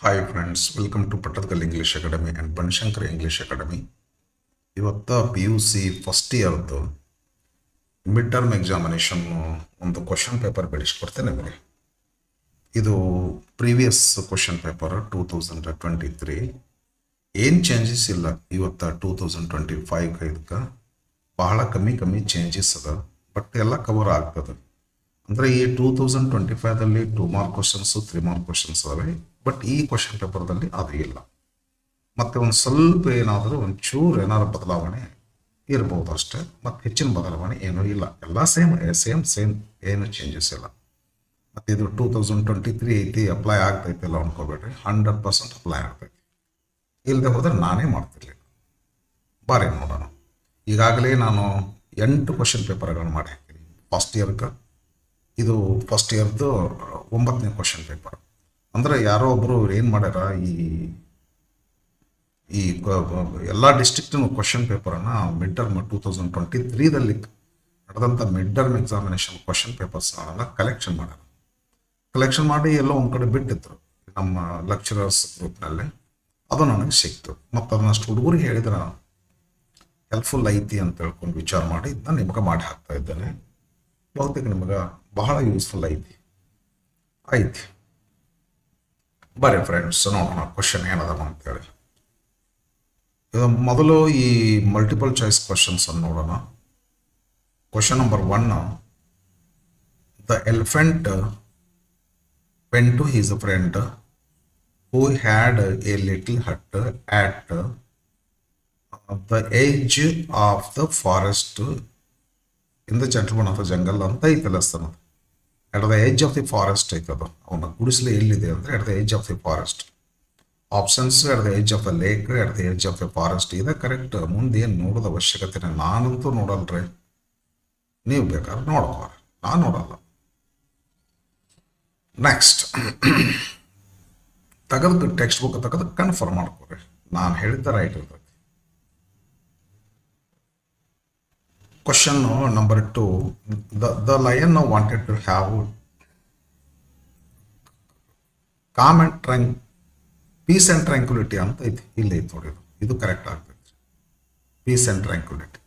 Hi friends, welcome to Pattathkal English Academy and Banshankar English Academy. ಇವತ್ತು P U C first ಇಯರ್ದು mid term examination ಒಂದು question paper ಬೆಳೆಸ್ಕೊಡ್ತೇನೆ ನಿಮಗೆ. ಇದು previous question paper 2023. ಏನು changes ಇಲ್ಲ ಇವತ್ತು 2025 ಇದಕ್ಕೆ ಬಹಳ ಕಮ್ಮಿ ಚೇಂಜಸ್ ಅದ, ಬಟ್ ಎಲ್ಲ ಕವರ್ ಆಗ್ತದೆ. ಅಂದರೆ ಈ 2025ದಲ್ಲಿ 2 ಮಾರ್ಕ್ ಕ್ವಶನ್ಸು 3 ಮಾರ್ಕ್ ಕ್ವಶನ್ಸ್ ಅದಾವೆ, ಬಟ್ ಈ ಕ್ವಶನ್ ಪೇಪರ್ದಲ್ಲಿ ಅದು ಇಲ್ಲ. ಮತ್ತು ಒಂದು ಸ್ವಲ್ಪ ಏನಾದರೂ ಒಂಚೂರು ಏನಾದ್ರು ಬದಲಾವಣೆ ಇರ್ಬೋದು ಅಷ್ಟೇ, ಮತ್ತು ಹೆಚ್ಚಿನ ಬದಲಾವಣೆ ಏನೂ ಇಲ್ಲ. ಎಲ್ಲ ಸೇಮ್ ಏನು ಚೇಂಜಸ್ ಇಲ್ಲ. ಮತ್ತು ಇದು 2023 ಐತಿ, ಅಪ್ಲೈ ಆಗ್ತೈತಿ ಎಲ್ಲ ಅನ್ಕೋಬೇಡ್ರಿ, 100% ಅಪ್ಲೈ ಆಗ್ತೈತಿ. ಇಲ್ಲದೆ ಹೋದರೆ ನಾನೇ ಮಾಡ್ತಿರ್ಲಿಲ್ಲ. ಬಾರಿ ನೋಡೋಣ. ಈಗಾಗಲೇ ನಾನು 8 ಕ್ವಶನ್ ಪೇಪರ್ಗಳನ್ನು ಮಾಡಿ ಹಾಕಿದ್ದೀನಿ ಫಸ್ಟ್ ಇಯರ್ಗೆ. ಇದು ಫಸ್ಟ್ ಇಯರ್ದು 9ನೇ ಕ್ವಶನ್ ಪೇಪರ್. ಅಂದರೆ ಯಾರೋ ಒಬ್ಬರು ಏನು ಮಾಡ್ಯಾರ, ಈ ಎಲ್ಲ ಡಿಸ್ಟ್ರಿಕ್ಟ್ನ ಕ್ವಶನ್ ಪೇಪರನ್ನು ಮಿಡ್ ಟರ್ಮ್ 2023ದಲ್ಲಿ ನಡೆದಂಥ ಮಿಡ್ ಟರ್ಮ್ ಎಕ್ಸಾಮಿನೇಷನ್ ಕ್ವಶನ್ ಪೇಪರ್ಸ್ನೆಲ್ಲ ಕಲೆಕ್ಷನ್ ಮಾಡಿ ಎಲ್ಲೋ ಒಂದು ಕಡೆ ಬಿಟ್ಟಿದ್ರು ನಮ್ಮ ಲೆಕ್ಚರರ್ಸ್ ಗ್ರೂಪ್ನಲ್ಲಿ. ಅದು ನನಗೆ ಸಿಕ್ತು, ಮತ್ತು ಅದನ್ನಷ್ಟು ಹುಡುಗರಿಗೆ ಹೇಳಿದ್ರೆ ಹೆಲ್ಪ್ಫುಲ್ ಐತಿ ಅಂತ ಹೇಳ್ಕೊಂಡು ವಿಚಾರ ಮಾಡಿ ಇದನ್ನ ನಿಮ್ಗೆ ಮಾಡಿ ಹಾಕ್ತಾ ಇದ್ದೇನೆ. ಬಹುತೇಕ ನಿಮಗೆ ಬಹಳ ಯೂಸ್ಫುಲ್ ಐತಿ. ಬರ್ರಿ ಫ್ರೆಂಡ್ಸ್, ನೋಡೋಣ ಕ್ವಶನ್ ಏನದ ಅಂತೇಳಿ. ಇದು ಮೊದಲು ಈ ಮಲ್ಟಿಪಲ್ ಚಾಯ್ಸ್ ಕ್ವಶನ್ಸ್ ಅನ್ನು ನೋಡೋಣ. Question number 1, the elephant went to his friend who had a little hut at the edge of the forest in the gentleman of the jungle ಅಂತ ಐತಲ್ಲ sir. At the edge of the forest ಐತದು. ಅವನ ಗುಡಿಸಲು ಎಲ್ಲಿದೆ ಅಂದರೆ at the edge of the forest. Options at the edge of the lake, at the edge of the forest. ಇದೆ correct. ಮುಂದೆ ಏನು ನೋಡೋದು ಅವಶ್ಯಕತೆ ನಾನಂತೂ ನೋಡಲ್ರಿ, ನೀವು ಬೇಕಾದ್ರೆ ನೋಡ್ಕೋರಿ, ನಾನು ನೋಡಲ್ಲ. ನೆಕ್ಸ್ಟ್ ತೆಗೆದು ಟೆಕ್ಸ್ಟ್ ಬುಕ್ ತೆಗೆದು ಕನ್ಫರ್ಮ್ ಮಾಡ್ಕೋರಿ, ನಾನು ಹೇಳಿದ್ದ ರೈಟ್ ಇರ್ತೈತಿ. Question number 2, the lion wanted to have calm and peace and tranquility ಅಂತ ಐತಿ. ಇಲ್ಲ ಐತಿ ನೋಡಿ, ಇದು ಕರೆಕ್ಟ್ ಆಗ್ತೈತಿ. Piece and tranquility.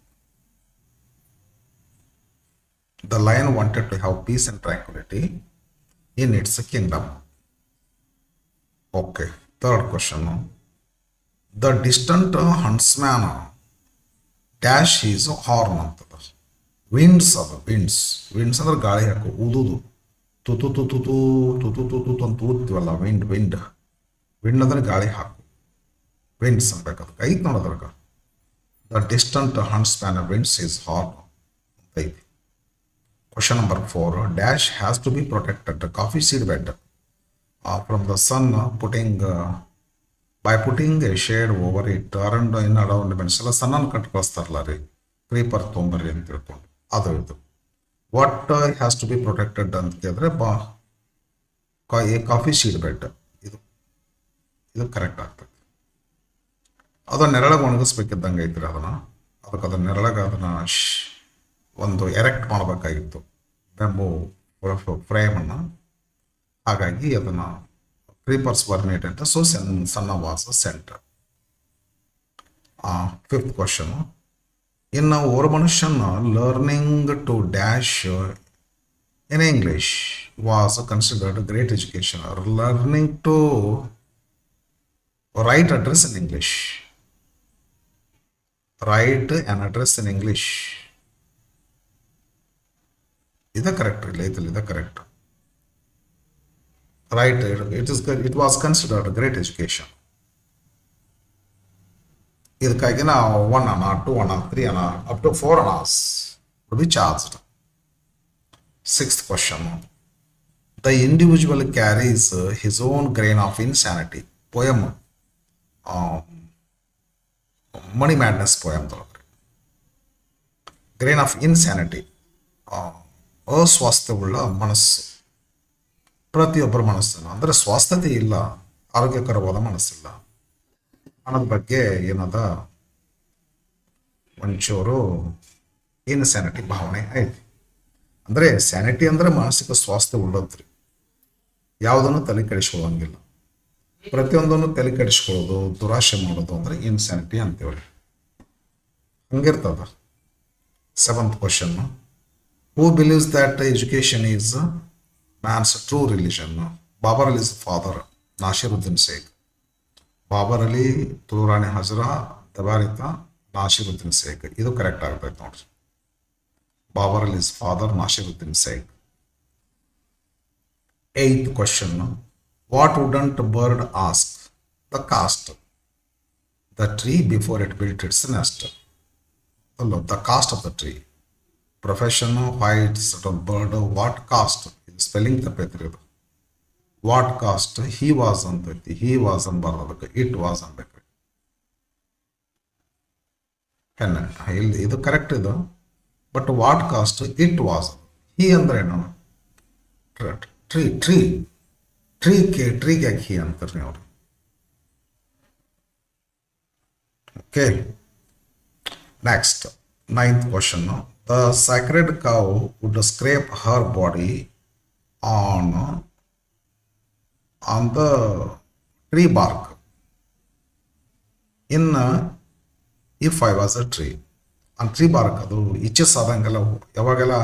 The lion wanted to have peace and tranquility in its kingdom. Okay. Third question, the distant huntsman dash is horn ಅಂತದ. Winds ಅದ. Winds ಅಂದ್ರೆ ಗಾಳಿ ಹಾಕು, ಊದುದು. ತುತು ತುತು ತುತು ತುತು ತುತು ಅಂತ ಊದ್ತೀವಲ್ಲ, ವಿಂಡ್ ಅಂದ್ರೆ ಗಾಳಿ ಹಾಕು, ವಿಂಡ್ಸ್ ಅನ್ಬೇಕು. ಐತಿ ನೋಡೋದ್ರಾಗ. The distant huntsman winds his horn ಅಂತ ಐತಿ. Question number 4, dash has to be protected coffee seed bed from the sun by putting a shade over it around in around ಮೆಣಸೆಲ್ಲ ಸಣ್ಣನ್ನು ಕಟ್ ಕಳಿಸ್ತಾರಲ್ಲ ರೀ, ಕ್ರೀಪರ್ ತೊಂಬರ್ರಿ ಅಂತ ತಿಳ್ಕೊಂಡು ಅದು ಇದು. What has to be protected ಅಂತ ಕೇಳಿದ್ರೆ ಎ ಕಾಫಿ ಸೀಡ್ ಬೆಡ್. ಇದು ಕರೆಕ್ಟ್ ಆಗ್ತದೆ. ಅದನ್ನ ನೆರಳಗೆ ಒಣಗಿಸ್ಬೇಕಿದ್ದಂಗೆ ಐತ್ರಿ. ಅದನ್ನ ನೆರಳಗೆ ಒಂದು ಎರೆಕ್ಟ್ ಮಾಡಬೇಕಾಗಿತ್ತು ಬೆಂಬು ಫ್ರೇಮನ್ನು. ಹಾಗಾಗಿ ಅದನ್ನು creepers were made into so Sanna was sent. Fifth question, in Ormanushyan learning to dash in English was considered a great education. Learning to write address in English. Write an address in English. Is that correct? Is that correct? Right, it was considered a great education. ಇದಕ್ಕಾಗಿ ನಾವು 1 ಅನ್ನ 2 ಅನ್ನ 3 ಅನ್ನ up to 4 annas will be charged. Sixth question, the individual carries his own grain of insanity. Poem, Money Madness poem. Grain of insanity, ಅಸ್ವಾಸ್ಥ್ಯವುಳ್ಳ ಮನಸ್ಸು. ಪ್ರತಿಯೊಬ್ಬರ ಮನಸ್ಸನ್ನು, ಅಂದರೆ ಸ್ವಾಸ್ಥ್ಯತೆ ಇಲ್ಲ, ಆರೋಗ್ಯಕರವಾದ ಮನಸ್ಸಿಲ್ಲ ಅನ್ನೋದ್ರ ಬಗ್ಗೆ ಏನದ ಒಂಚೂರು ಇನ್ಸ್ಯಾನಿಟಿ ಭಾವನೆ ಐತಿ. ಅಂದರೆ ಸ್ಯಾನಿಟಿ ಅಂದರೆ ಮಾನಸಿಕ ಸ್ವಾಸ್ಥ್ಯ ಉಳ್ಳದ್ರಿ, ಯಾವುದನ್ನು ತಲೆ ಕೆಡಿಸ್ಕೊಳ್ಳೋಂಗಿಲ್ಲ. ಪ್ರತಿಯೊಂದನ್ನು ತಲೆ ಕೆಡಿಸ್ಕೊಳ್ಳೋದು, ದುರಾಶೆ ಮಾಡೋದು ಅಂದರೆ ಇನ್ಸ್ಯಾನಿಟಿ ಅಂತೇಳಿ. ಹಂಗಿರ್ತದ. 7th question. Who believes that education is man's true religion? Babar Ali's father, Nasiruddin Sheikh. Babur Ali, ತುಳರಾಣಿ Hajara, ದಬಾರಿತ, Nasiruddin Sheikh. ಇದು ಕರೆಕ್ಟ್ ಆಗ್ತೈತೆ ನೋಡ್ರಿ. Babur ಅಲಿ's father, Nasiruddin Sheikh. 8th question. What wouldn't bird ask the caste? The tree before it built its nest. The caste of the tree. Profession, white, bird, what caste? Spelling ತಪ್ಪೈತ್ರಿ ಇದು. What cost? He was ಅಂತೈತಿ. He was ಅನ್ಬಾರ್ದಕ್ಕೆ, it was ಅನ್ಬೇಕ್ರಿ. ಇಲ್ಲಿ ಇದು correct ಇದು. But what cost? It was. He ಅಂದ್ರೆ ಏನು? Tree tree ಟ್ರೀಗೆ ಯಾಕೆ ಹಿ ಅಂತಾರೆ ನೀವು? Okay, next 9th question. The sacred cow would scrape her body on the tree bark in if I was a tree. ಆ tree bark ಅದು ಇಚೆಸ್ ಆದಂಗೆಲ್ಲ ಯಾವಾಗೆಲ್ಲ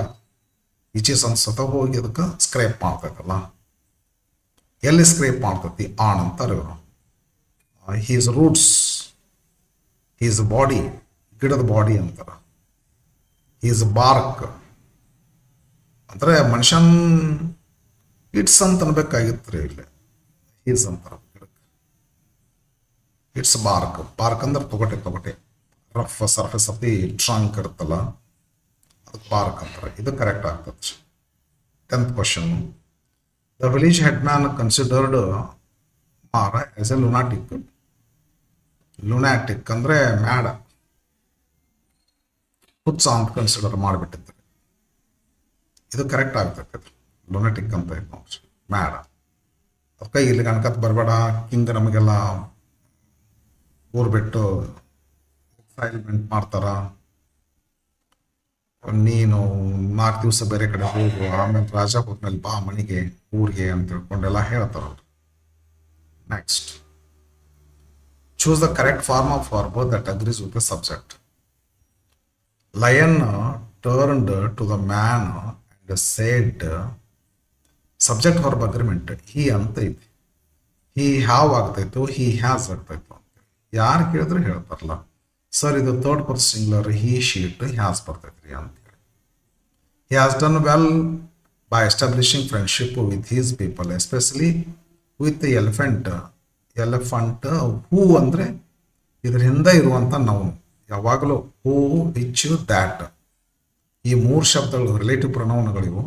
ಇಚೆಸ್ ಅನ್ಸತ್ತ ಹೋಗಿ ಅದಕ್ಕೆ ಸ್ಕ್ರೇಪ್ ಮಾಡ್ತೈತಲ್ಲ, ಎಲ್ಲಿ ಸ್ಕ್ರೇಪ್ ಮಾಡ್ತೈತಿ? ಆನ್ ಅಂತಾರೆ ಇವರು. ಹೀಸ್ ರೂಟ್ಸ್, ಹೀಸ್ ಬಾಡಿ, ಗಿಡದ ಬಾಡಿ ಅಂತಾರೆ. ಹೀಸ್ ಬಾರ್ಕ್ ಅಂದರೆ ಮನುಷ್ಯನ್ ಇಟ್ಸ್ ಅಂತ ಅನ್ಬೇಕಾಗಿತ್ತು ರೀ. ಇಲ್ಲಿ ಹೀಸ್ ಅಂತಾರೆ ಗಿಡಕ್ಕೆ. It's bark. ಬಾರ್ಕ್ ಅಂದ್ರೆ ತೊಗಟೆ rough surface of the trunk ಇರುತ್ತಲ್ಲ, ಅದಕ್ಕೆ ಬಾರ್ಕ್ ಅಂತಾರೆ. ಇದು ಕರೆಕ್ಟ್ ಆಗ್ತದೆ. 10th question. The village headman considered Mara as a lunatic. ಲುನಾಟಿಕ್ ಅಂದರೆ ಮ್ಯಾಡ, ಹುಚ್ಚ ಅಂತ ಕನ್ಸಿಡರ್ ಮಾಡಿಬಿಟ್ಟಿದ್ದಾರೆ. ಇದು ಕರೆಕ್ಟ್ ಆಗ್ತೈತೆ. ಲುನಾಟಿಕ್ ಅಂತ ಇದೆ ನೋಡ್ರಿ, ಮ್ಯಾಡ. ಅದಕ್ಕೆ ಇಲ್ಲಿ ಕನಕತ್ ಬರಬೇಡ, ಹಿಂಗೆ ನಮಗೆಲ್ಲ ಊರು ಬಿಟ್ಟು ಸೈಲ್ಮೆಂಟ್ ಮಾಡ್ತಾರ, ನೀನು 4 ದಿವಸ ಬೇರೆ ಕಡೆ ಹೋಗು, ಆಮೇಲೆ ರಾಜ ಹೋದ್ಮೇಲೆ ಬಾ ಮನೆಗೆ ಊರಿಗೆ ಅಂತ ತಿಳ್ಕೊಂಡೆಲ್ಲ ಹೇಳ್ತಾರ. Next, choose the correct form of verb that agrees with the subject. Lion turned to the man and said, subject verb agreement he ಅಂತ ಐತಿ. he have ಆಗ್ತೈತು, he has ಆಗ್ತೈತು ಅಂತ ಯಾರು ಕೇಳಿದ್ರು ಹೇಳ್ತಾರಲ್ಲ. ಸರ್ ಇದು 3rd person singular, he, she, it, has ಬರ್ತೈತ್ರಿ ಅಂತ ಹೇಳಿ. he has done well by establishing friendship with his people, especially with the elephant. ಹೂ ಅಂದರೆ ಇದ್ರ ಹಿಂದೆ ಇರುವಂಥ ನೌನ್. ಯಾವಾಗಲೂ ಹೂ, ವಿಚ್, ದ್ಯಾಟ್ ಈ 3 ಶಬ್ದಗಳು ರಿಲೇಟಿವ್ ಪ್ರೊನೌನ್ಗಳಿವು.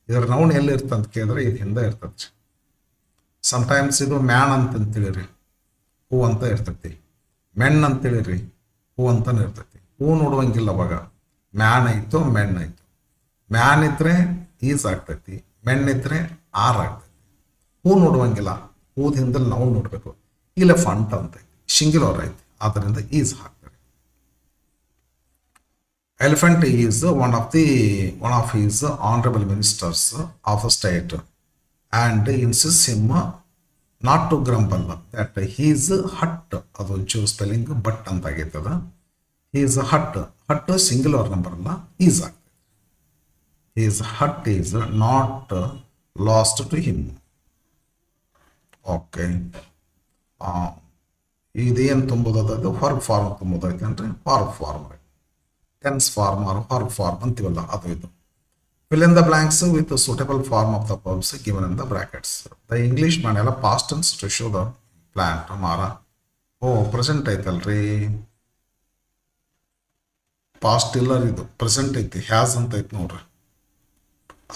ಇದರ ನೌನ್ ಎಲ್ಲಿ ಇರ್ತಂತ ಕೇಳಿದ್ರೆ ಇದು ಹಿಂದೆ ಇರ್ತದೆ. ಸಮ್ಟೈಮ್ಸ್ ಇದು ಮ್ಯಾನ್ ಅಂತಂತೇಳಿರಿ, ಹೂ ಅಂತ ಇರ್ತೈತಿ. ಮೆನ್ ಅಂತೇಳಿರಿ, ಹೂ ಅಂತಾನೆ ಇರ್ತೈತಿ. ಹೂ ನೋಡುವಂಗಿಲ್ಲ ಅವಾಗ. ಮ್ಯಾನ್ ಆಯಿತು, ಮೆನ್ ಆಯಿತು. ಮ್ಯಾನ್ ಇದ್ರೆ ಈಸ್ ಆಗ್ತೈತಿ, ಮೆನ್ ಇದ್ರೆ ಆರ್ ಆಗ್ತೈತಿ. ಹೂ ನೋಡುವಂಗಿಲ್ಲ, ಹೂದ ಹಿಂದಲ್ಲಿ ನಾವು ನೋಡಬೇಕು. ಇಲೆಫಂಟ್ ಅಂತ ಸಿಂಗ್ಯುಲರ್ ಐತಿ, ಆದ್ದರಿಂದ ಈಸ್ ಹಾಕ್ತಾರೆ. Elephant is one of his honourable ministers of a state and insists him not to grumble that his hut. ಅದು ಒಂಚೂರು ಸ್ಪೆಲ್ಲಿಂಗ್ ಬಟ್ ಅಂತ ಆಗೈತದ. ಹೀಸ್ ಹಟ್ ಸಿಂಗ್ಯುಲರ್ ನಂಬರ್ ಅಲ್ಲ, ಈಸ್ ಆಗ್ತದೆ. His hut is not lost to him. Okay, ಇದೇನು ತುಂಬೋದದು? Verb form ತುಂಬೋದೈತೆ ಅಂದರೆ verb form, tense form or verb form ಅಂತೀವಲ್ಲ ಅದು ಇದು. fill in the blanks with the suitable form of the verbs given in the brackets. The English man ಎಲ್ಲ past tense to show the plant. ಮಾರ present ಐತಲ್ರಿ, past ಇಲ್ಲರಿ, ಇದು present ಐತಿ. Has ಅಂತ ಐತಿ ನೋಡ್ರಿ.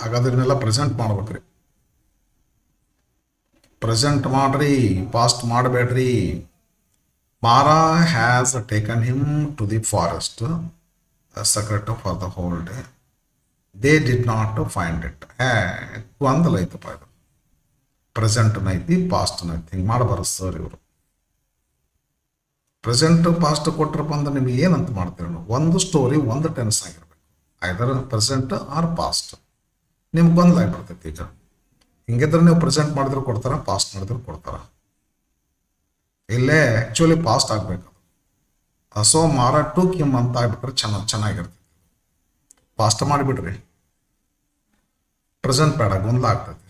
ಹಾಗಾದ್ರನ್ನೆಲ್ಲ ಪ್ರೆಸೆಂಟ್ ಮಾಡ್ಬೇಕ್ರಿ. ಪ್ರೆಸೆಂಟ್ ಮಾಡ್ರಿ, ಪಾಸ್ಟ್ ಮಾಡಬೇಡ್ರಿ. ಮಾರಾ has taken him to the forest secret for the whole day. They did not find it. ಗೊಂದಲ ಐತಪ್ಪ ಇದು. ಪ್ರೆಸೆಂಟ್ನ ಐತಿ, ಪಾಸ್ಟ್ನ ಐತಿ, ಹಿಂಗೆ ಮಾಡಬಾರ್ದು ಸರ್ ಇವರು. ಪ್ರೆಸೆಂಟ್ ಪಾಸ್ಟ್ ಕೊಟ್ರಪ್ಪ ಅಂದ್ರೆ ನಿಮ್ಗೆ ಏನಂತ ಮಾಡ್ತೀರ? ಒಂದು ಸ್ಟೋರಿ ಒಂದು ಟೆನ್ಸ್ ಆಗಿರ್ಬೇಕು, ಐದರ್ ಪ್ರೆಸೆಂಟ್ ಆರ್ ಪಾಸ್ಟ್. ನಿಮ್ಗೆ ಗೊಂದಲ ಆಗಿಬಿಡ್ತೈತಿ. ಈಗ ಹಿಂಗಿದ್ರೆ ನೀವು ಪ್ರೆಸೆಂಟ್ ಮಾಡಿದ್ರು ಕೊಡ್ತಾರ, ಪಾಸ್ಟ್ ಮಾಡಿದ್ರು ಕೊಡ್ತಾರ. ಇಲ್ಲೇ ಆ್ಯಕ್ಚುಲಿ ಪಾಸ್ಟ್ ಆಗಬೇಕು. ಸೊ ಮಾರ ಟು ಕಿಮ್ ಅಂತ ಆಗ್ಬಿಟ್ರೆ ಚೆನ್ನಾಗಿರ್ತದೆ. ಪಾಸ್ಟ್ ಮಾಡಿಬಿಡ್ರಿ. ಪ್ರೆಸೆಂಟ್ ಬೇಡ, ಗೊಂದಲ ಆಗ್ತದೆ.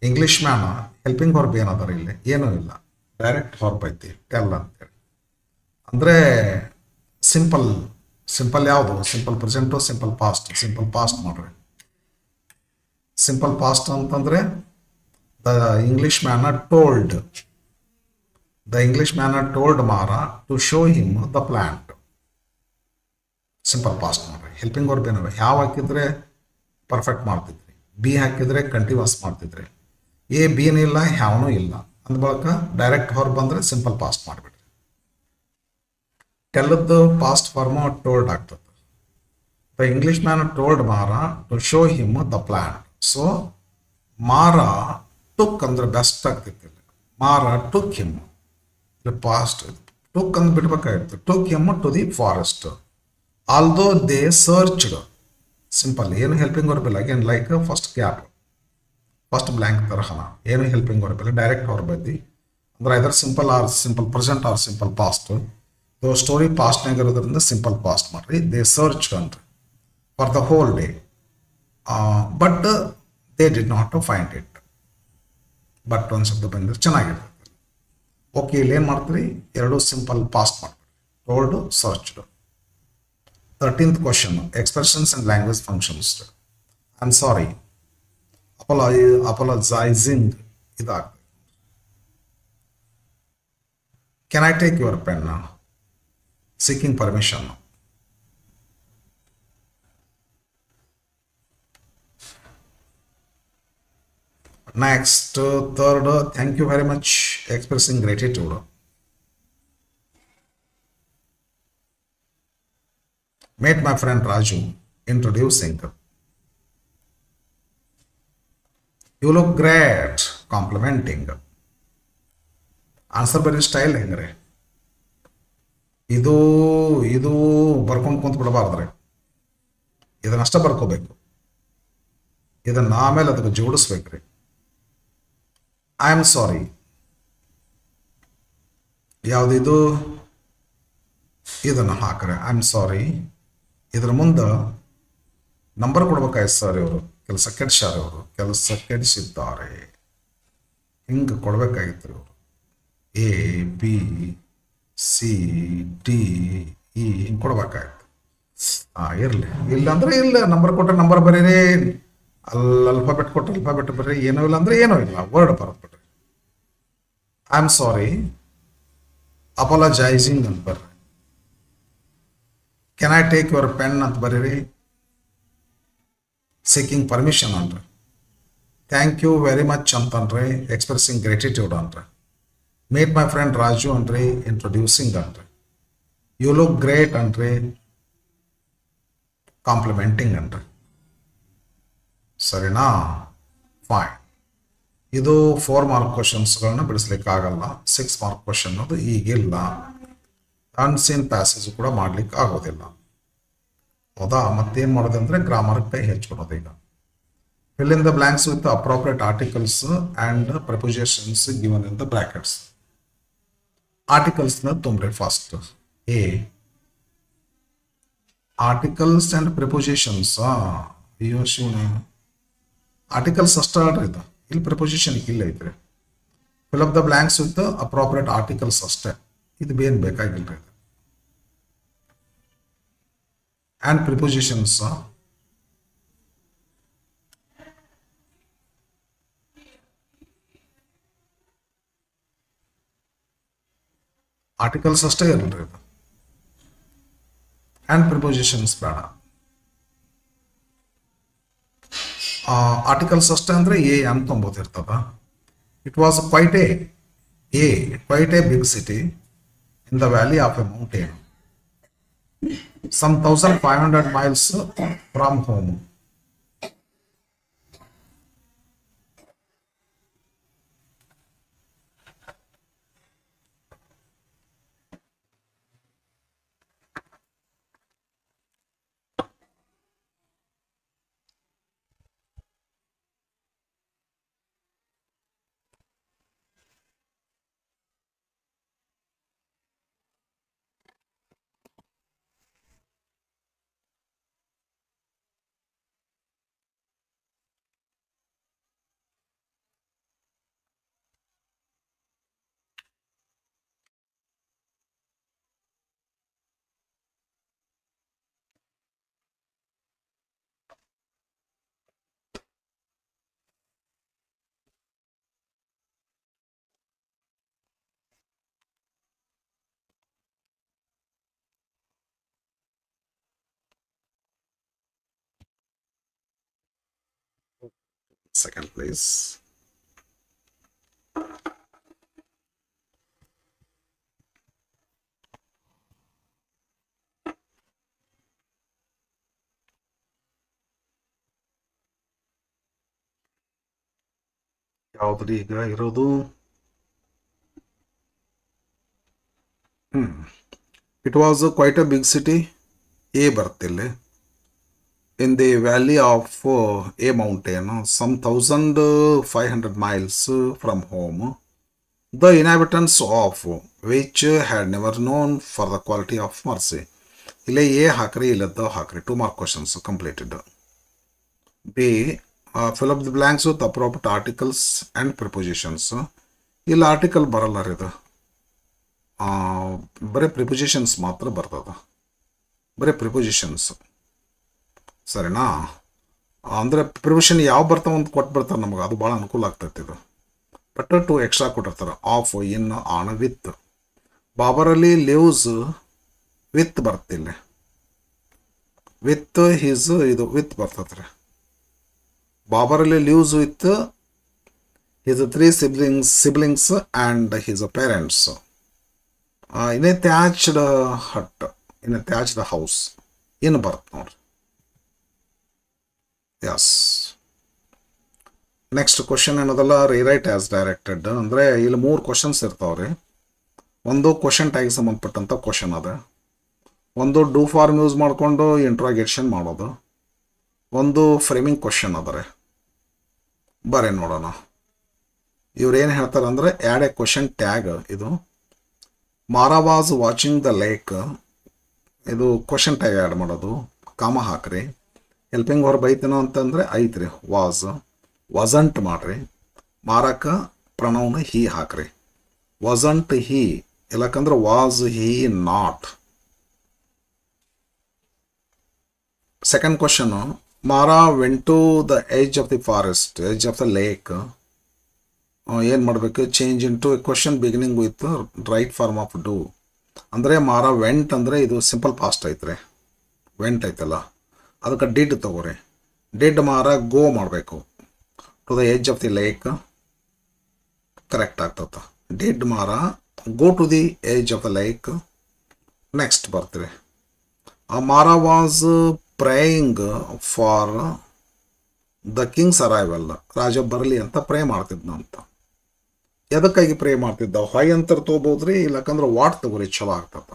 ಇಂಗ್ಲೀಷ್ ಮ್ಯಾನ್ ಹೆಲ್ಪಿಂಗ್ ವರ್ಬ್ ಏನದಾರ ಇಲ್ಲಿ? ಏನೂ ಇಲ್ಲ, ಡೈರೆಕ್ಟ್ ವರ್ಬ್ ಐತಿ, ಟೆಲ್ ಅಂತೇಳಿ. ಅಂದರೆ ಸಿಂಪಲ್ ಸಿಂಪಲ್ ಯಾವುದು? Simple present, simple past. Simple past ಮಾಡ್ರಿ. ಸಿಂಪಲ್ ಪಾಸ್ಟ್ ಅಂತಂದರೆ the English man told. The English man told Mara to show him the plant. Simple past ಮಾಡ್ರಿ. ಹೆಲ್ಪಿಂಗ್ ವರ್ಬ್ ಏನವ? ಯಾವ ಹಾಕಿದ್ರೆ ಪರ್ಫೆಕ್ಟ್ ಮಾಡ್ತಿದ್ರಿ, ಬಿ ಹಾಕಿದ್ರೆ ಕಂಟಿನ್ಯೂಸ್ ಮಾಡ್ತಿದ್ರಿ. ಎ ಬಿನೂ ಇಲ್ಲ, ಯಾವನೂ ಇಲ್ಲ ಅಂದ ಬಳಕ ಡೈರೆಕ್ಟ್ ಹೊರ ಬಂದರೆ ಸಿಂಪಲ್ ಪಾಸ್ಟ್ ಮಾಡಿಬಿಡ್ರಿ. ಟೆಲ್ಲದ್ದು ಪಾಸ್ಟ್ ಫಾರ್ಮ್ ಟೋಲ್ಡ್ ಆಗ್ತದೆ. The English man told Mara to show him the plant. So Mara took ಅಂದ್ರೆ ಬೆಸ್ಟ್ ಆಗ್ತೈತಿ. Mara took him, past took ಅಂದ್ ಬಿಡ್ಬೇಕಾಗಿತ್ತು. Took him to the forest. Although they searched. Simple, ಏನು ಹೆಲ್ಪಿಂಗ್ ವರ್ಬ್ ಇಲ್ಲ. Again like first gap, first blank ತರಹನ, ಏನು helping verb ಇಲ್ಲ, direct verb ಐತಿ. ಅಂದ್ರೆ ಇದರ simple or simple present or simple past. Story ಪಾಸ್ಟ್ನಾಗ ಇರೋದ್ರಿಂದ ಸಿಂಪಲ್ ಪಾಸ್ಟ್ ಮಾಡ್ರಿ. ದೇ ಸರ್ಚ್ ಅನ್ರಿ for the whole day, but they did not find it. But ಒಂದು ಶಬ್ದ ಬಂದಿದ್ರೆ ಚೆನ್ನಾಗಿರ್ತದೆ. ಓಕೆ, ಇಲ್ಲಿ ಏನು ಮಾಡ್ತೀರಿ? ಎರಡು ಸಿಂಪಲ್ ಪಾಸ್ಟ್ ಮಾಡ್ತೀರಿ. Told, searched. 13th question, expressions and language functions. I'm sorry, apologizing ಇದಾಗ್ತದೆ. Can I take your pen now? Seeking permission. Next, third, thank you very much, expressing gratitude. Meet my friend Raju, introducing. You look great, complimenting. Answer ಬರೀ style ಹೆಂಗ್ರೆ? ಇದು ಇದು ಬರ್ಕೊಂಡು ಕುಂತ ಬಿಡಬಾರ್ದ್ರಿ. ಇದನ್ನಷ್ಟ ಬರ್ಕೋಬೇಕು. ಇದನ್ನ ಆಮೇಲೆ ಅದಕ್ಕೆ ಜೋಡಿಸ್ಬೇಕ್ರಿ. I am ಸಾರಿ. ಯಾವುದಿದು? ಇದನ್ನು ಹಾಕ್ರೆ ಐ ಆಮ್ ಸಾರಿ. ಇದ್ರ ಮುಂದೆ ನಂಬರ್ ಕೊಡ್ಬೇಕಾಯ್ತು ಸರ್. ಇವರು ಕೆಲಸ ಕೆಡಿಸ್ಯಾರ, ಇವರು ಕೆಲಸ ಕೆಡಿಸಿದ್ದಾರೆ, ಹಿಂಗೆ ಕೊಡ್ಬೇಕಾಗಿತ್ತು. ಇವರು A B C D E ಹಿಂಗೆ ಕೊಡ್ಬೇಕಾಯ್ತು. ಇರಲಿ, ಇಲ್ಲ ಅಂದ್ರೆ ಇಲ್ಲ. ನಂಬರ್ ಕೊಟ್ಟರೆ ನಂಬರ್ ಬರೀರಿ, ಅಲ್ಫಾಬೆಟ್ ಕೊಟ್ಟರೆ ಅಲ್ಫಾಬೆಟ್ ಬರೀರಿ. ಏನೂ ಇಲ್ಲ ಅಂದ್ರೆ ಏನೂ ಇಲ್ಲ, ವರ್ಡ್ ಬರೋದು ಬಿಡ್ರಿ. ಐ ಆಮ್ ಸಾರಿ, ಅಪಾಲಜೈಸಿಂಗ್ ಅಂತ ಬರ್ರಿ. Can I take your pen ಅಂತ ಬರೀರಿ. ಸೀಕಿಂಗ್ ಪರ್ಮಿಷನ್ ಅನ್ರಿ. ಥ್ಯಾಂಕ್ ಯು ವೆರಿ ಮಚ್ ಅಂತನ್ರಿ, ಎಕ್ಸ್ಪ್ರೆಸಿಂಗ್ ಗ್ರೇಟಿಟ್ಯೂಡ್ ಅನ್ರಿ. ಮೀಟ್ ಮೈ ಫ್ರೆಂಡ್ ರಾಜು ಅನ್ರಿ, ಇಂಟ್ರೊಡ್ಯೂಸಿಂಗ್ ಅನ್ರಿ. ಯು ಲುಕ್ ಗ್ರೇಟ್ ಅನ್ರಿ, ಕಾಂಪ್ಲಿಮೆಂಟಿಂಗ್ ಅನ್ರಿ. ಸರಿನಾ? ಫೈನ್. ಇದು 4 ಮಾರ್ಕ್ ಕ್ವಶನ್ಸ್ಗಳನ್ನ ಬಿಡಿಸ್ಲಿಕ್ಕೆ ಆಗಲ್ಲ. 6 ಮಾರ್ಕ್ ಕ್ವಶನ್ ಅದು ಈಗಿಲ್ಲ. ಅನ್ಸೀನ್ ಪ್ಯಾಸೇಜ್ ಕೂಡ ಮಾಡ್ಲಿಕ್ಕೆ ಆಗೋದಿಲ್ಲ. ಹೌದಾ? ಮತ್ತೇನು ಮಾಡೋದು ಅಂದರೆ ಗ್ರಾಮರ್ಗೆ ಕೈ ಹೆಚ್ಚಿಕೊಡೋದು. ಈಗ fill in the blanks with the appropriate articles and prepositions given in the brackets. Articles na tumre first. A. Articles and prepositions. Articles start with the preposition illa idre. Fill up the blanks with the appropriate articles aste. Idu ben bekagilre. And prepositions. Articles ಅಷ್ಟೇ ಇರಲ್ರಿ ಇದು. And prepositions ಬೇಡ. Articles ಅಷ್ಟೇ ಅಂದರೆ a ಅಂತ ತೊಂಬೋದಿರ್ತದ. It was quite a big city in the valley of a mountain some 1500 miles from home. Second, please. ಯಾವ್ದ್ರಿ ಈಗ ಇರೋದು? It was quite a big city. A ಬರ್ತಿಲ್ಲ. In the valley of a mountain, some 1,500 miles from home, the inhabitants of which had never known for the quality of mercy. ಇಲ್ಲೇ A ಹಾಕ್ರಿ, ಇಲ್ಲದ ಹಾಕ್ರಿ. 2 mark questions completed. B. Fill up the blanks with appropriate articles and prepositions. ಇಲ್ಲಿ article ಬರಲ್ಲ ರೀ ಇದು, ಬರೀ ಪ್ರಿಪೊಸಿಷನ್ಸ್ ಮಾತ್ರ ಬರ್ತದ, ಬರೀ ಪ್ರಿಪೊಸಿಷನ್ಸ್. ಸರಿನಾ? ಅಂದರೆ ಪ್ರಿಪೊಸಿಷನ್ ಯಾವ ಬರ್ತಾವ ಅಂತ ಕೊಟ್ಟು ಬರ್ತಾರೆ ನಮಗೆ, ಅದು ಭಾಳ ಅನುಕೂಲ ಆಗ್ತೈತೆ ಇದು. ಬಟ್ 2 ಎಕ್ಸ್ಟ್ರಾ ಕೊಟ್ಟಿರ್ತಾರೆ. Of, in, on, with. ಬಾಬರಲ್ಲಿ ಲಿವ್ಸ್ ವಿತ್ ಬರ್ತಿಲ್ಲ, ವಿತ್ ಹಿಸ್, ಇದು ವಿತ್ ಬರ್ತದೆ ರೀ. ಬಾಬರಲ್ಲಿ lives with his 3 siblings and his parents in a thatched hut, in a thatched house. ಏನು ಬರುತ್ತೆ ನೋಡ್ರಿ. ಎಸ್. ನೆಕ್ಸ್ಟ್ ಕ್ವಶನ್ ಏನದಲ್ಲ, ರಿರೈಟ್ ಆಸ್ ಡೈರೆಕ್ಟೆಡ್. ಅಂದರೆ ಇಲ್ಲಿ 3 ಕ್ವಶನ್ಸ್ ಇರ್ತಾವ್ರಿ. ಒಂದು ಕ್ವಶನ್ ಟ್ಯಾಗ್ ಸಂಬಂಧಪಟ್ಟಂಥ ಕ್ವಶನ್ ಅದ, ಒಂದು ಡೂ ಫಾರ್ಮ್ ಯೂಸ್ ಮಾಡಿಕೊಂಡು ಇಂಟ್ರಾಗೇಷನ್ ಮಾಡೋದು, ಒಂದು ಫ್ರೇಮಿಂಗ್ ಕ್ವಶನ್ ಅದ ರೀ. ಬರೀ ನೋಡೋಣ ಇವ್ರು ಏನು ಹೇಳ್ತಾರೆ ಅಂದರೆ, ಆ್ಯಡ್ ಎ ಕ್ವಶನ್ ಟ್ಯಾಗ್. ಇದು ಮಾರಾ ವಾಸ್ ವಾಚಿಂಗ್ ದ ಲೇಕ್, ಇದು ಕ್ವಶನ್ ಟ್ಯಾಗ್ ಆ್ಯಡ್ ಮಾಡೋದು. ಕಾಮ ಹಾಕ್ರಿ. ಹೆಲ್ಪಿಂಗ್ ಹೊರ ಬೈತೇನೋ ಅಂತಂದರೆ ಐತ್ರಿ, ವಾಸಂಟ್ ಮಾಡ್ರಿ. ಮಾರಕ ಪ್ರನೌನ್ ಹಿ ಹಾಕ್ರಿ. ವಾಸಂಟ್ ಹಿ, ಇಲ್ಲಕಂದ್ರೆ was he not. Second question, Mara went to the edge of the forest, edge of the lake. ಏನು ಮಾಡಬೇಕು? Change into a question beginning with right form of do. ಅಂದರೆ Mara vent ಅಂದರೆ ಇದು simple past ಐತ್ರಿ, vent ಐತಲ್ಲ, ಅದಕ್ಕೆ did ತಗೋರಿ. Did Mara go ಮಾಡಬೇಕು to the edge of the lake, correct ಆಗ್ತದ. Did Mara go to the edge of the lake. Next ಬರ್ತೀರಿ, Mara was praying for the king's arrival, ರಾಜ ಬರಲಿ ಅಂತ ಪ್ರೇ ಮಾಡ್ತಿದ್ನ ಅಂತ. ಎದಕ್ಕಾಗಿ ಪ್ರೇ ಮಾಡ್ತಿದ್ದ? ಹೊಯ್ ಅಂತ ತೊಗೋಬೋದ್ರಿ, ಇಲ್ಲಕಂದ್ರೆ ವಾಟ್ ತಗೋರಿ, ಚಲೋ ಆಗ್ತದ.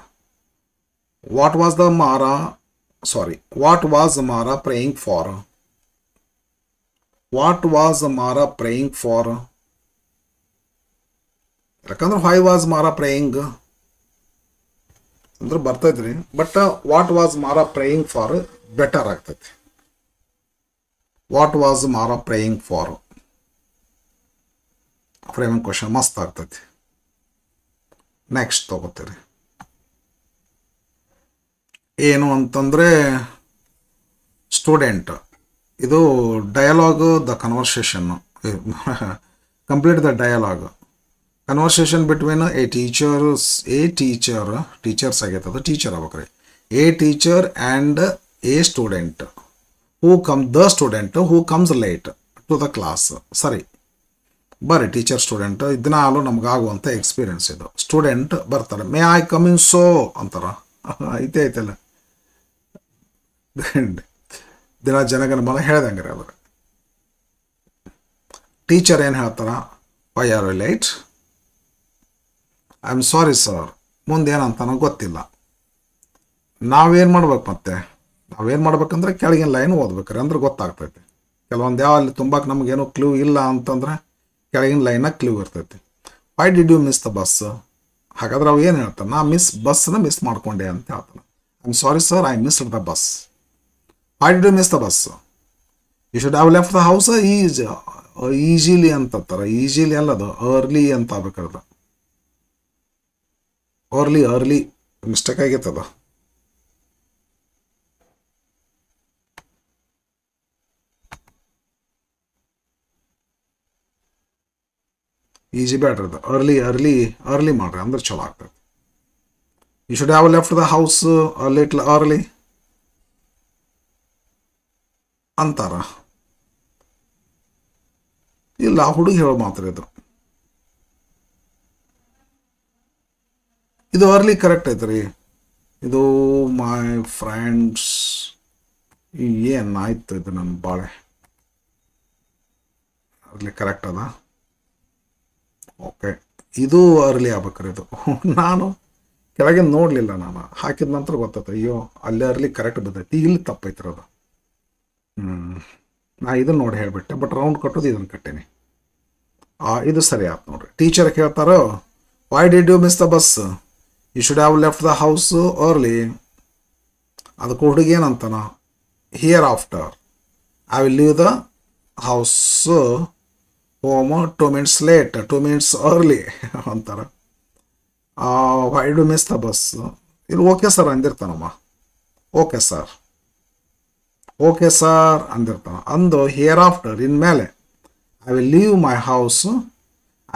What was Mara praying for? What was Mara praying for? ಯಾಕಂದ್ರೆ ಹೊಯ್ ವಾಸ್ ಮಾರಾ ಪ್ರೇಯಿಂಗ್ ಅಂದ್ರೆ ಬರ್ತೈತ್ರಿ. But what was Mara praying for better ಆಗ್ತೈತಿ. What was Mara praying for framing question ಮಸ್ತ್ ಆಗ್ತೈತಿ. ನೆಕ್ಸ್ಟ್ ತಗೋತೀರಿ, ಏನು ಅಂತಂದರೆ ಸ್ಟೂಡೆಂಟ್. ಇದು dialogue the conversation, complete the dialogue. Conversation between teachers ಆಗೈತದ, ಟೀಚರ್ ಆಗ್ಬೇಕ್ರಿ. A teacher and a student the student who comes late to the class. ಸರಿ, ಬರ್ರಿ ಟೀಚರ್ ಸ್ಟೂಡೆಂಟ್ ದಿನಾಲು ನಮಗಾಗುವಂಥ ಎಕ್ಸ್ಪೀರಿಯನ್ಸ್ ಇದು. ಸ್ಟೂಡೆಂಟ್ ಬರ್ತಾರೆ, may I come in so ಅಂತಾರ, ಐತಲ್ಲ ದಿನ ಜನಗಣಮನ ಹೇಳ್ದಂಗೆ ರೀ ಅವ್ರು. ಟೀಚರ್ ಏನು ಹೇಳ್ತಾರ? Why are you late? I am sorry sir. ಮುಂದೆ ಏನಂತಾನೋ ಗೊತ್ತಿಲ್ಲ. ನಾವೇನು ಮಾಡ್ಬೇಕು? ಮತ್ತೆ ನಾವೇನು ಮಾಡ್ಬೇಕಂದ್ರೆ ಕೆಳಗಿನ ಲೈನ್ ಓದ್ಬೇಕ್ರಿ, ಅಂದ್ರೆ ಗೊತ್ತಾಗ್ತೈತಿ. ಕೆಲವೊಂದು ಯಾವ ಅಲ್ಲಿ ತುಂಬಾಕ್ ನಮಗೇನೋ ಕ್ಲೂ ಇಲ್ಲ ಅಂತಂದ್ರೆ ಕೆಳಗಿನ ಲೈನಾಗ ಕ್ಲೂ ಇರ್ತೈತಿ. Why did you miss the bus? ಹಾಗಾದ್ರೆ ಅವು ಏನು ಹೇಳ್ತಾನೆ? ನಾ ಬಸ್ನ ಮಿಸ್ ಮಾಡ್ಕೊಂಡೆ ಅಂತ ಹೇಳ್ತಾನೆ. I am sorry sir, I missed the bus. Why did you miss the bus? You should have left the house easily ಅಂತಾರೆ. ಈಜಿಲಿ ಅಲ್ಲದು, ಅರ್ಲಿ ಅಂತ ಆಗ್ಬೇಕಾದ್ರೆ. Early mistake ಆಗೈತದ. ಈಜಿ ಬ್ಯಾಡ್ರಿ ಅದು, ಅರ್ಲಿ ಮಾಡ್ರಿ ಅಂದ್ರೆ ಚಲೋ ಆಗ್ತದೆ. You should have left the house little early ಅಂತಾರ. ಇಲ್ಲ, ಹುಡುಗಿ ಹೇಳೋ ಮಾತ್ರ ಇದು ಅರ್ಲಿ ಕರೆಕ್ಟ್ ಐತ್ರಿ. ಇದು ಮೈ ಫ್ರೆಂಡ್ಸ್ ಏನಾಯ್ತು ಇದು ನನ್ನ ಬಾಳೆ ಅರ್ಲಿ ಕರೆಕ್ಟ್ ಅದ. ಓಕೆ, ಇದು ಅರ್ಲಿ ಆಗ್ಬೇಕ್ರಿ. ಇದು ನಾನು ಕೆಳಗೆ ನೋಡಲಿಲ್ಲ, ನಾನು ಹಾಕಿದ ನಂತರ ಗೊತ್ತೈತೆ, ಅಯ್ಯೋ ಅಲ್ಲೇ ಅರ್ಲಿ ಕರೆಕ್ಟ್ ಬಿದ್ದೈತಿ, ಇಲ್ಲಿ ತಪ್ಪೈತ್ರಿ ಅದು. ನಾ ಇದನ್ನು ನೋಡಿ ಹೇಳಿಬಿಟ್ಟೆ, ಬಟ್ ರೌಂಡ್ ಕಟ್ಟೋದು ಇದನ್ನು ಕಟ್ಟೀನಿ. ಇದು ಸರಿ ಆಯ್ತು ನೋಡ್ರಿ. ಟೀಚರ್ ಕೇಳ್ತಾರೋ, why did you miss the bus, you should have left the house early. ಅದಕ್ಕೆ ಹುಡುಗಿ ಏನಂತಾನ, hereafter I will leave the house home 2 minutes late, 2 minutes early ಅಂತಾರೆ. Why do miss the bus, ಇಲ್ಲಿ okay sir ಅಂದಿರ್ತಾನಮ್ಮ. Okay sir, okay sir ಅಂದಿರ್ತಾನ. ಅಂದು hereafter ಇನ್ಮೇಲೆ I will leave my house,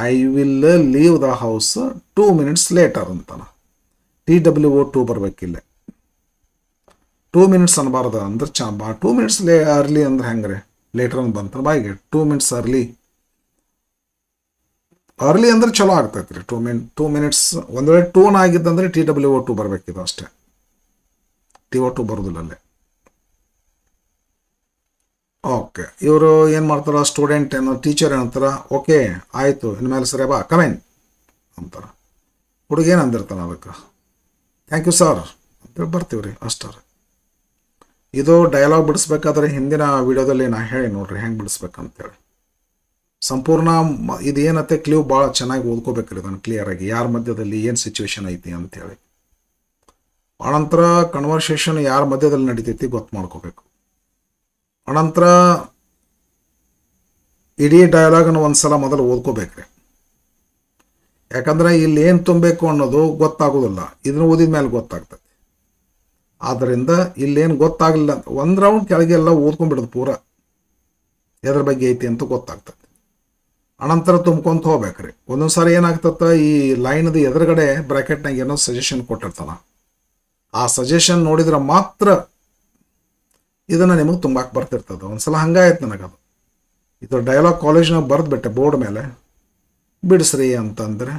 I will leave the house 2 minutes later ಅಂತಾನ. TWO2 ಬರ್ಬೇಕಿಲ್ಲ, 2 minutes ಅನ್ಬಾರ್ದು ಅಂದ್ರೆ 2 minutes early ಅಂದ್ರೆ ಹೆಂಗ್ರಿ, ಲೇಟರ್ ಅಂತ ಬಂತ ಬಾಯಿಗೆ. 2 minutes ಅರ್ಲಿ ಅಂದ್ರೆ ಚಲೋ ಆಗ್ತೈತೆ ರೀ. 2 minutes ಒಂದು ವೇಳೆ 2 ಆಗಿದ್ದಂದ್ರೆ TWO2 ಬರಬೇಕಿದು ಅಷ್ಟೇ, TO2 ಬರೋದಿಲ್ಲ ಅಲ್ಲೇ. ಓಕೆ, ಇವರು ಏನು ಮಾಡ್ತಾರ, ಸ್ಟೂಡೆಂಟ್ ಏನೋ ಟೀಚರ್ ಏನಂತಾರ, ಓಕೆ ಆಯಿತು ಇನ್ಮೇಲೆ ಸರಿ ಬಾ ಕಮೆನ್ ಅಂತಾರೆ. ಹುಡುಗೇನು ಅಂದಿರ್ತಾನೆ ಅದಕ್ಕೆ, ಥ್ಯಾಂಕ್ ಯು ಸರ್ ಅಂತೇಳಿ ಬರ್ತೀವಿ ರೀ ಅಷ್ಟೇ. ಇದು ಡೈಲಾಗ್ ಬಿಡಿಸ್ಬೇಕಾದ್ರೆ ಹಿಂದಿನ ವಿಡಿಯೋದಲ್ಲಿ ನಾ ಹೇಳಿ ನೋಡ್ರಿ ಹೆಂಗೆ ಬಿಡಿಸ್ಬೇಕಂತೇಳಿ. ಸಂಪೂರ್ಣ ಇದು ಏನತ್ತೆ ಕ್ಲೀವ್ ಭಾಳ ಚೆನ್ನಾಗಿ ಓದ್ಕೋಬೇಕ್ರಿ ಇದನ್ನು ಕ್ಲಿಯರಾಗಿ, ಯಾರ ಮಧ್ಯದಲ್ಲಿ ಏನು ಸಿಚುವೇಶನ್ ಐತಿ ಅಂತೇಳಿ. ಅನಂತರ ಕನ್ವರ್ಸೇಷನ್ ಯಾರ ಮಧ್ಯದಲ್ಲಿ ನಡೀತೈತಿ ಗೊತ್ತು ಮಾಡ್ಕೋಬೇಕು. ಅನಂತರ ಇಡೀ ಡೈಲಾಗನ್ನು ಒಂದು ಸಲ ಮೊದಲು ಓದ್ಕೋಬೇಕ್ರಿ. ಯಾಕಂದ್ರೆ ಇಲ್ಲಿ ಏನು ತುಂಬಬೇಕು ಅನ್ನೋದು ಗೊತ್ತಾಗೋದಿಲ್ಲ, ಇದನ್ನು ಓದಿದ ಮೇಲೆ ಗೊತ್ತಾಗ್ತದೆ. ಆದ್ದರಿಂದ ಇಲ್ಲೇನು ಗೊತ್ತಾಗಲಿಲ್ಲ, ಒಂದು ರೌಂಡ್ ಕೆಳಗೆ ಎಲ್ಲ ಓದ್ಕೊಂಡ್ಬಿಡೋದು ಪೂರ ಎದ್ರ ಬಗ್ಗೆ ಐತಿ ಅಂತ ಗೊತ್ತಾಗ್ತದೆ. ಅನಂತರ ತುಂಬ್ಕೊಂತ ಹೋಗ್ಬೇಕ್ರಿ. ಒಂದೊಂದು ಸಾರಿ ಏನಾಗ್ತದೆ, ಈ ಲೈನ್ದು ಎದುರುಗಡೆ ಬ್ರ್ಯಾಕೆಟ್ನಾಗ ಏನೋ ಸಜೆಷನ್ ಕೊಟ್ಟಿರ್ತಾನ, ಆ ಸಜೆಷನ್ ನೋಡಿದ್ರೆ ಮಾತ್ರ ಇದನ್ನು ನಿಮಗೆ ತುಂಬಾಕ್ ಬರ್ತಿರ್ತದೆ. ಒಂದ್ಸಲ ಹಂಗಾಯ್ತು ನನಗದು. ಇದು ಡೈಲಾಗ್ ಕಾಲೇಜ್ನಾಗ ಬರೆದ್ಬಿಟ್ಟೆ ಬೋರ್ಡ್ ಮೇಲೆ, ಬಿಡಿಸ್ರಿ ಅಂತಂದರೆ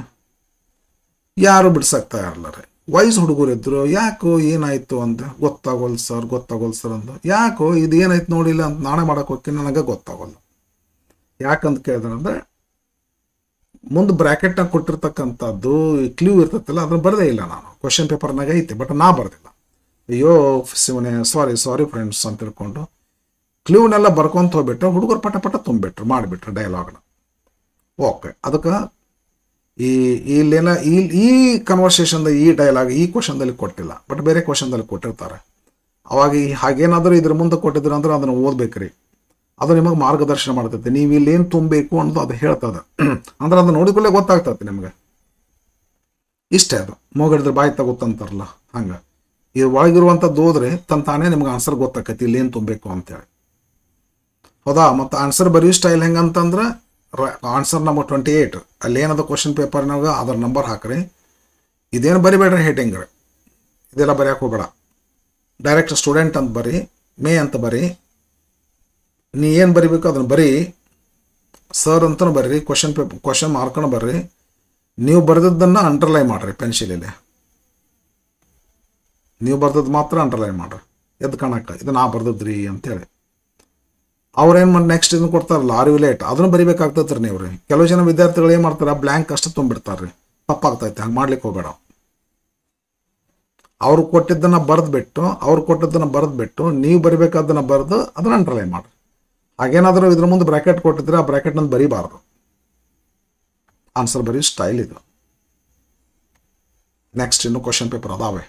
ಯಾರು ಬಿಡ್ಸಕ್ತಾ ಇರಲ್ಲ ರೀ. ವಯಸ್ಸು ಹುಡುಗರು ಇದ್ರು, ಯಾಕೋ ಏನಾಯ್ತು ಅಂತ ಗೊತ್ತಾಗೋಲ್ಲ ಸರ್ ಅಂತ. ಯಾಕೋ ಇದು ಏನಾಯ್ತು ನೋಡಿಲ್ಲ ಅಂತ ನಾಳೆ ಮಾಡೋಕೆ ಹೋಗ್ತೀನಿ, ನನಗೆ ಗೊತ್ತಾಗೋಲ್ಲ. ಯಾಕಂತ ಕೇಳಿದ್ರೆ ಮುಂದೆ ಬ್ರ್ಯಾಕೆಟ್ನಾಗ ಕೊಟ್ಟಿರ್ತಕ್ಕಂಥದ್ದು ಕ್ಲೂ ಇರ್ತೈತಲ್ಲ, ಅದನ್ನು ಬರದೇ ಇಲ್ಲ ನಾನು. ಕ್ವಶನ್ ಪೇಪರ್ನಾಗ ಐತೆ, ಬಟ್ ನಾ ಬರ್ದಿಲ್ಲ. ಅಯ್ಯೋ ಶಿವನೇ, ಸಾರಿ ಫ್ರೆಂಡ್ಸ್ ಅಂತ ತಿಳ್ಕೊಂಡು ಕ್ಲೂನೆಲ್ಲ ಬರ್ಕೊಂತ ಹೋಗ್ಬಿಟ್ರೆ ಹುಡುಗರು ಪಟ ತುಂಬಿಟ್ರು, ಮಾಡಿಬಿಟ್ರು ಡೈಲಾಗ್ನ. ಓಕೆ, ಅದಕ್ಕೆ ಇಲ್ಲೇನ ಈ ಕನ್ವರ್ಸೇಷನ್ದ ಈ ಡೈಲಾಗ್ ಈ ಕ್ವಶನ್ದಲ್ಲಿ ಕೊಟ್ಟಿಲ್ಲ, ಬಟ್ ಬೇರೆ ಕ್ವಶನ್ದಲ್ಲಿ ಕೊಟ್ಟಿರ್ತಾರೆ. ಅವಾಗ ಹಾಗೇನಾದರೂ ಇದ್ರ ಮುಂದೆ ಕೊಟ್ಟಿದ್ರು ಅಂದ್ರೆ ಅದನ್ನು ಓದ್ಬೇಕ್ರಿ. ಅದು ನಿಮಗೆ ಮಾರ್ಗದರ್ಶನ ಮಾಡ್ತೈತೆ, ನೀವು ಇಲ್ಲೇನು ತುಂಬಬೇಕು ಅನ್ನೋದು ಅದು ಹೇಳ್ತದೆ. ಅಂದ್ರೆ ಅದು ನೋಡಿಕೊಳ್ಳೆ ಗೊತ್ತಾಗ್ತೈತೆ ನಿಮಗೆ. ಇಷ್ಟೇ, ಅದು ಮೂಗಿಡಿದ್ರೆ ಬಾಯಿ ತಗೋತಂತಾರಲ್ಲ ಹಂಗೆ. ಇದು ಒಳಗಿರುವಂಥದ್ದು ಹೋದ್ರೆ ತಾನೇ ನಿಮ್ಗೆ ಆನ್ಸರ್ ಗೊತ್ತಾಕೈತಿ ಇಲ್ಲೇನು ತುಂಬಬೇಕು ಅಂತೇಳಿ. ಹೌದಾ? ಮತ್ತು ಆನ್ಸರ್ ಬರೆಯೋ ಸ್ಟೈಲ್ ಹೆಂಗಂತಂದ್ರೆ ಆನ್ಸರ್ ನಂಬರ್ 28 ಅಲ್ಲೇನದ ಕ್ವಶನ್ ಪೇಪರ್ನಾಗ ಅದರ ನಂಬರ್ ಹಾಕ್ರಿ. ಇದೇನು ಬರಿಬೇಡ್ರಿ ಹೆಡಿಂಗ್, ಇದೆಲ್ಲ ಬರೆಯಕ್ಕೆ ಹೋಗಬೇಡ. ಡೈರೆಕ್ಟ್ ಸ್ಟೂಡೆಂಟ್ ಅಂತ ಬರಿ, ಮೇ ಅಂತ ಬರಿ, ನೀ ಏನು ಬರಿಬೇಕು ಅದನ್ನು ಬರೀ, ಸರ್ ಅಂತಲೂ ಬರ್ರಿ, ಕ್ವಶನ್ ಮಾರ್ಕನ್ನು ಬರ್ರಿ. ನೀವು ಬರೆದದ್ದನ್ನು ಅಂಡರ್ಲೈನ್ ಮಾಡಿರಿ ಪೆನ್ಸಿಲಲ್ಲಿ, ನೀವು ಬರ್ದದ್ದು ಮಾತ್ರ ಅಂಡರ್ಲೈನ್ ಮಾಡ್ರಿ, ಎದ್ದು ಕಾಣಕ್ಕೆ ಇದು ನಾ ಬರ್ದದ್ರಿ ಅಂತೇಳಿ. ಅವ್ರೇನು ಮಾಡಿ ನೆಕ್ಸ್ಟ್ ಇದನ್ನು ಕೊಡ್ತಾರಲ್ಲ ಆರ್ ಯು ಲೇಟ್, ಅದನ್ನು ಬರಿಬೇಕಾಗ್ತೈತೆ ರೀ ನೀವು ರೀ. ಕೆಲವು ಜನ ವಿದ್ಯಾರ್ಥಿಗಳು ಏನು ಮಾಡ್ತಾರೆ, ಬ್ಲ್ಯಾಂಕ್ ಅಷ್ಟು ತುಂಬಿಡ್ತಾರೆ ರೀ, ತಪ್ಪಾಗ್ತೈತೆ. ಹಂಗೆ ಮಾಡ್ಲಿಕ್ಕೆ ಹೋಗಬೇಡ. ಅವ್ರು ಕೊಟ್ಟಿದ್ದನ್ನು ಬರೆದ್ಬಿಟ್ಟು ನೀವು ಬರಿಬೇಕಾದನ್ನು ಬರೆದು ಅದನ್ನು ಅಂಡರ್ಲೈನ್ ಮಾಡಿರಿ. ಹಾಗೇನಾದರೂ ಇದ್ರ ಮುಂದೆ ಬ್ರ್ಯಾಕೆಟ್ ಕೊಟ್ಟಿದ್ರೆ ಆ ಬ್ರ್ಯಾಕೆಟ್ನಲ್ಲಿ ಬರೀಬಾರ್ದು. ಆನ್ಸರ್ ಬರೀ ಸ್ಟೈಲ್ ಇದು. ನೆಕ್ಸ್ಟ್ ಇನ್ನು ಕ್ವಶನ್ ಪೇಪರ್ ಅದಾವೆ,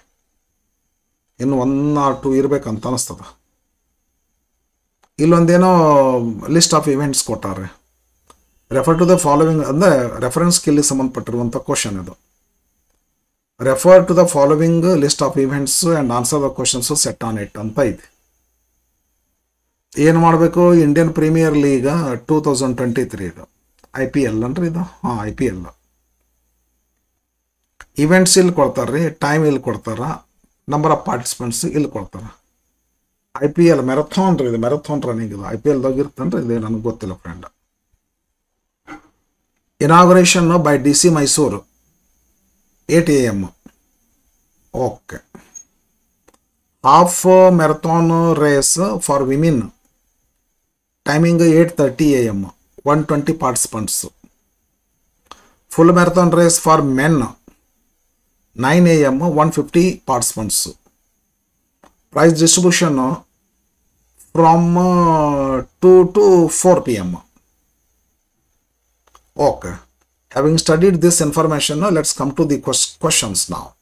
ಇನ್ನು 1 or 2 ಇರ್ಬೇಕಂತ ಅನಿಸ್ತದ. ಇಲ್ಲೊಂದೇನೋ ಲಿಸ್ಟ್ ಆಫ್ ಇವೆಂಟ್ಸ್ ಕೊಟ್ಟಾರೆ. ರೆಫರ್ ಟು ದ ಫಾಲೋವಿಂಗ್ ಅಂದರೆ ರೆಫರೆನ್ಸ್ ಸ್ಕಿಲ್ಗೆ ಸಂಬಂಧಪಟ್ಟಿರುವಂಥ ಕ್ವಶನ್ ಇದು. Refer to the following list of events and answer the questions set on it ಅಂತ ಐತಿ. ಏನು ಮಾಡಬೇಕು, ಇಂಡಿಯನ್ ಪ್ರೀಮಿಯರ್ ಲೀಗ್ 2023 ಇದು IPL ಅನ್ರಿ ಇದು. IPL ಇವೆಂಟ್ಸ್ ಇಲ್ಲಿ ಕೊಡ್ತಾರೆ ರೀ, ಟೈಮ್ ಇಲ್ಲಿ ಕೊಡ್ತಾರೆ, ನಂಬರ್ ಆಫ್ ಪಾರ್ಟಿಸಿಪೆಂಟ್ಸ್ ಇಲ್ಲಿ ಕೊಡ್ತಾರೆ. IPL ಮ್ಯಾರಥಾನ್ ರೀ, ಇದು ಮ್ಯಾರಥಾನ್ ರನ್ನಿಂಗ್ ಇದು. IPLದಾಗ ಇರ್ತನ್ರಿ, ಇದು ನನಗೆ ಗೊತ್ತಿಲ್ಲ friend. Inauguration by DC Mysore, 8 a.m. Okay. Half marathon race for women, timing 8:30 a.m. 120 participants. Full marathon race for men, 9 a.m. 150 participants. Prize distribution from 2 to 4 p.m. Okay. Having studied this information, let's come to the questions now.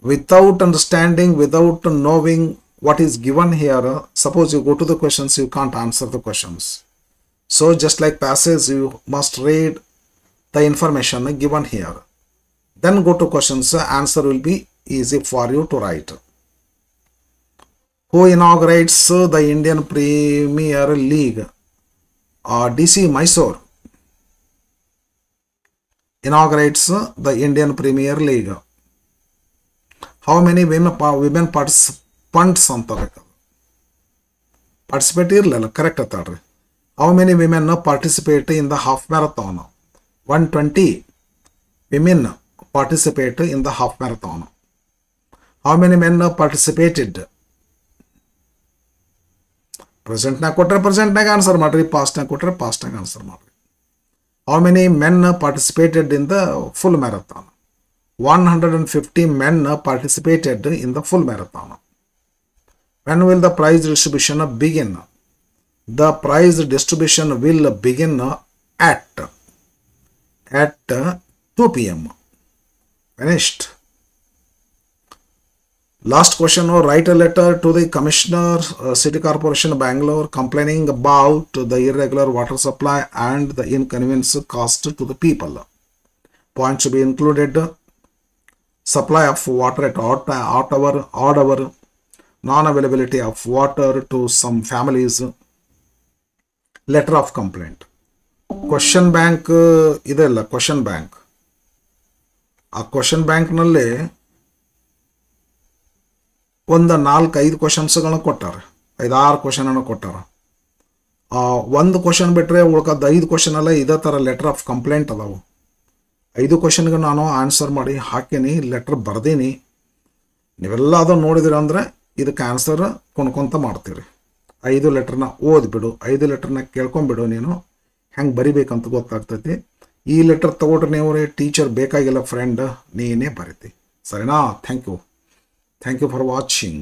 Without understanding, without knowing what is given here, suppose you go to the questions, you can't answer the questions. So just like passage, you must read the information given here. Then go to questions, answer will be easy for you to write. Who inaugurates the Indian Premier League? DC Mysore inaugurates the Indian Premier League. How many women participants anta participate irlala correct atadri. How many women participate in the half marathon? 120 women participate in the half marathon. How many men participated? Present na kotre present na answer madri, past na kotre past na answer madri. How many men participated in the full marathon? 150 men participated in the full marathon. When will the prize distribution begin? The prize distribution will begin at 2 p.m. Finished. Last question, write a letter to the Commissioner, City Corporation Bangalore, complaining about the irregular water supply and the inconvenience caused to the people. Points to be included: supply of water at odd hour, non-availability of water to some families, letter of complaint. Question bank idella, question bank. A question bank nalle ಒಂದು 4-5 ಕ್ವಶನ್ಸ್ಗಳನ್ನ ಕೊಟ್ಟಾರೆ, 5-6 question ಅನ್ನು ಕೊಟ್ಟಾರೆ. ಒಂದು question ಬಿಟ್ಟರೆ ಉಳ್ಕದ 5 question ಎಲ್ಲ ಇದೇ ಥರ letter of complaint ಅದಾವು. 5 ಕ್ವಶನ್ಗೆ ನಾನು ಆನ್ಸರ್ ಮಾಡಿ ಹಾಕೀನಿ, ಲೆಟರ್ ಬರ್ದೀನಿ. ನೀವೆಲ್ಲ ಅದನ್ನು ನೋಡಿದಿರ ಅಂದರೆ ಇದಕ್ಕೆ ಆನ್ಸರ್ ಕೊಂಡ್ಕೊಂತ ಮಾಡ್ತೀರಿ. 5 ಲೆಟರ್ನ ಓದ್ಬಿಡು, 5 ಲೆಟರ್ನ ಕೇಳ್ಕೊಂಬಿಡು, ನೀನು ಹೆಂಗೆ ಬರಿಬೇಕಂತ ಗೊತ್ತಾಗ್ತೈತಿ. ಈ ಲೆಟರ್ ತಗೊಂಡ್ರೆ ನೀವು ಟೀಚರ್ ಬೇಕಾಗಿಲ್ಲ ಫ್ರೆಂಡ್, ನೀನೇ ಬರೀತಿ. ಸರಿನಾ? Thank you for watching.